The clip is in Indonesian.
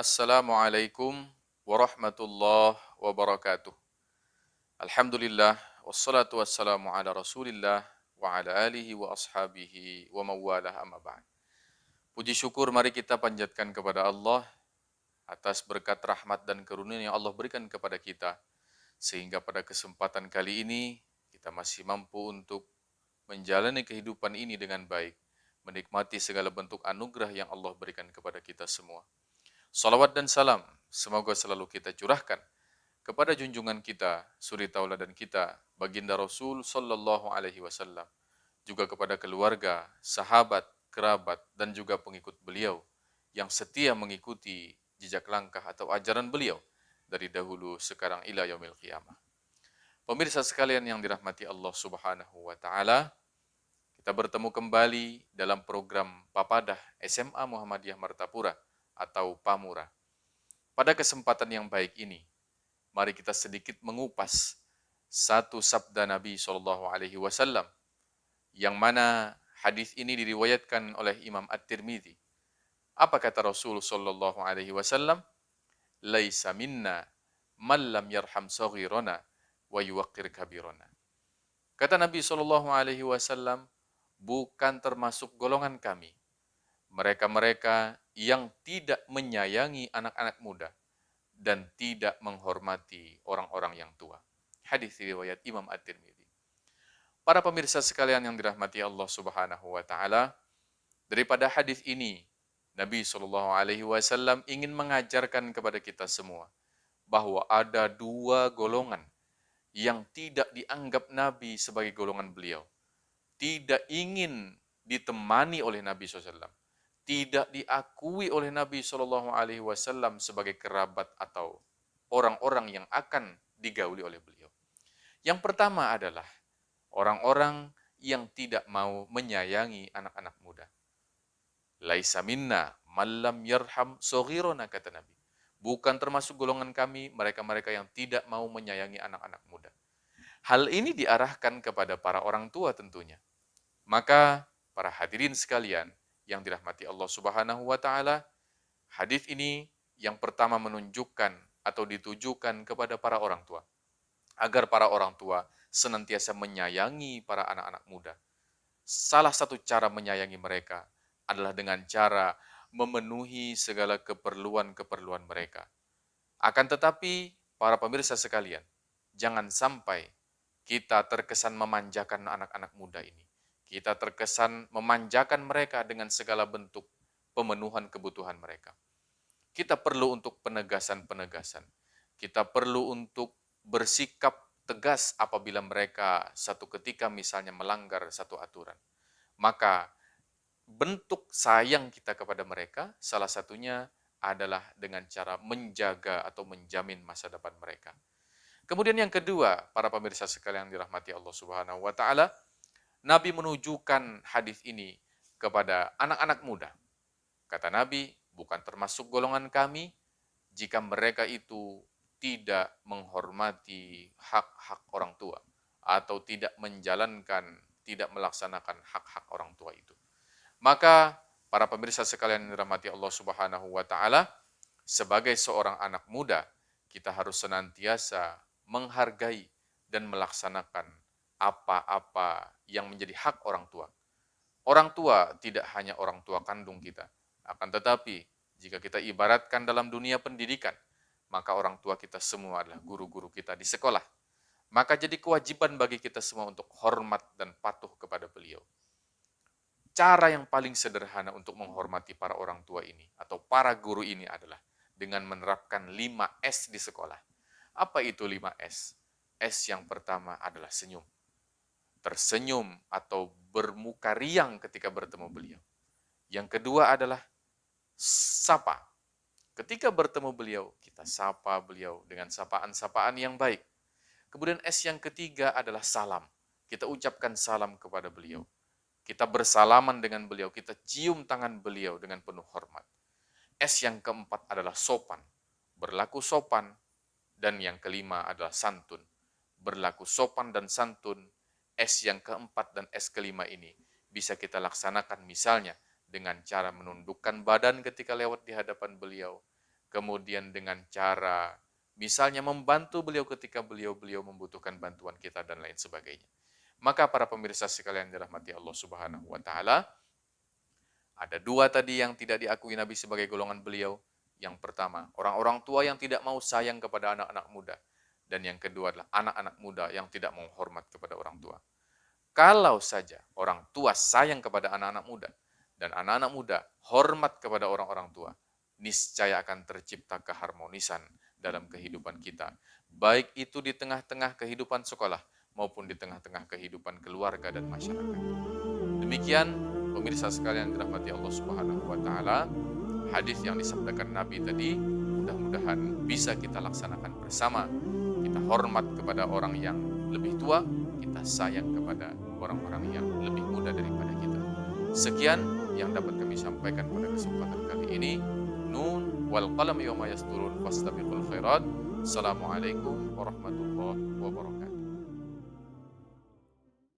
Assalamualaikum warahmatullahi wabarakatuh. Alhamdulillah, wassalatu wassalamu ala rasulillah wa ala alihi wa ashabihi wa mawalah amma ba'd. Puji syukur mari kita panjatkan kepada Allah atas berkat rahmat dan karunia yang Allah berikan kepada kita. Sehingga pada kesempatan kali ini kita masih mampu untuk menjalani kehidupan ini dengan baik. Menikmati segala bentuk anugerah yang Allah berikan kepada kita semua. Salawat dan salam semoga selalu kita curahkan kepada junjungan kita, suri tauladan kita, baginda Rasul sallallahu alaihi wasallam, juga kepada keluarga, sahabat, kerabat dan juga pengikut beliau yang setia mengikuti jejak langkah atau ajaran beliau dari dahulu sekarang ila yaumil qiyamah. Pemirsa sekalian yang dirahmati Allah Subhanahu wa taala, kita bertemu kembali dalam program Papadah SMA Muhammadiyah Martapura atau Pamura. Pada kesempatan yang baik ini, mari kita sedikit mengupas satu sabda Nabi Shallallahu Alaihi Wasallam, yang mana hadis ini diriwayatkan oleh Imam At-Tirmidzi. Apa kata Rasul Shallallahu Alaihi Wasallam? Laisa minna man lam yarham saghirana wa yuwaqqir kabirana. Kata Nabi Shallallahu Alaihi Wasallam, bukan termasuk golongan kami mereka-mereka yang tidak menyayangi anak-anak muda dan tidak menghormati orang-orang yang tua. Hadis riwayat Imam At-Tirmidzi. Para pemirsa sekalian yang dirahmati Allah Subhanahu wa taala, daripada hadis ini Nabi Shallallahu alaihi wasallam ingin mengajarkan kepada kita semua bahwa ada dua golongan yang tidak dianggap Nabi sebagai golongan beliau. Tidak ingin ditemani oleh Nabi SAW. Tidak diakui oleh Nabi Shallallahu Alaihi Wasallam sebagai kerabat atau orang-orang yang akan digauli oleh beliau. Yang pertama adalah orang-orang yang tidak mau menyayangi anak-anak muda. Laisa minna malam yarham soghirona, kata Nabi. Bukan termasuk golongan kami mereka-mereka yang tidak mau menyayangi anak-anak muda. Hal ini diarahkan kepada para orang tua tentunya. Maka para hadirin sekalian yang dirahmati Allah Subhanahu wa taala, hadis ini yang pertama menunjukkan atau ditujukan kepada para orang tua, agar para orang tua senantiasa menyayangi para anak-anak muda. Salah satu cara menyayangi mereka adalah dengan cara memenuhi segala keperluan-keperluan mereka. Akan tetapi, para pemirsa sekalian, jangan sampai kita terkesan memanjakan anak-anak muda ini. Kita terkesan memanjakan mereka dengan segala bentuk pemenuhan kebutuhan mereka. Kita perlu untuk penegasan-penegasan. Kita perlu untuk bersikap tegas apabila mereka satu ketika misalnya melanggar satu aturan. Maka bentuk sayang kita kepada mereka salah satunya adalah dengan cara menjaga atau menjamin masa depan mereka. Kemudian yang kedua, para pemirsa sekalian yang dirahmati Allah Subhanahu wa taala, Nabi menunjukkan hadis ini kepada anak-anak muda. Kata Nabi, bukan termasuk golongan kami jika mereka itu tidak menghormati hak-hak orang tua atau tidak menjalankan, tidak melaksanakan hak-hak orang tua itu. Maka para pemirsa sekalian yang dirahmati Allah Subhanahu wa taala, sebagai seorang anak muda, kita harus senantiasa menghargai dan melaksanakan apa-apa yang menjadi hak orang tua. Orang tua tidak hanya orang tua kandung kita, akan tetapi jika kita ibaratkan dalam dunia pendidikan, maka orang tua kita semua adalah guru-guru kita di sekolah. Maka jadi kewajiban bagi kita semua untuk hormat dan patuh kepada beliau. Cara yang paling sederhana untuk menghormati para orang tua ini atau para guru ini adalah dengan menerapkan 5S di sekolah. Apa itu 5S? S yang pertama adalah senyum. Tersenyum atau bermuka riang ketika bertemu beliau. Yang kedua adalah sapa. Ketika bertemu beliau, kita sapa beliau dengan sapaan-sapaan yang baik. Kemudian S yang ketiga adalah salam. Kita ucapkan salam kepada beliau. Kita bersalaman dengan beliau, kita cium tangan beliau dengan penuh hormat. S yang keempat adalah sopan. Berlaku sopan. Dan yang kelima adalah santun. Berlaku sopan dan santun. S yang keempat dan S kelima ini bisa kita laksanakan misalnya dengan cara menundukkan badan ketika lewat di hadapan beliau, kemudian dengan cara misalnya membantu beliau ketika beliau membutuhkan bantuan kita dan lain sebagainya. Maka para pemirsa sekalian dirahmati Allah Subhanahu wa taala, ada dua tadi yang tidak diakui Nabi sebagai golongan beliau. Yang pertama, orang-orang tua yang tidak mau sayang kepada anak-anak muda. Dan yang kedua adalah anak-anak muda yang tidak mau hormat kepada orang tua. Kalau saja orang tua sayang kepada anak-anak muda, dan anak-anak muda hormat kepada orang-orang tua, niscaya akan tercipta keharmonisan dalam kehidupan kita. Baik itu di tengah-tengah kehidupan sekolah, maupun di tengah-tengah kehidupan keluarga dan masyarakat. Demikian pemirsa sekalian dirahmati Allah Subhanahu wa taala, hadis yang disabdakan Nabi tadi mudah-mudahan bisa kita laksanakan bersama. Kita hormat kepada orang yang lebih tua, kita sayang kepada orang-orang yang lebih muda daripada kita. Sekian yang dapat kami sampaikan pada kesempatan kali ini. Nun wal qalam yawma yasturun fastabiqul khairat. Assalamualaikum warahmatullahi wabarakatuh.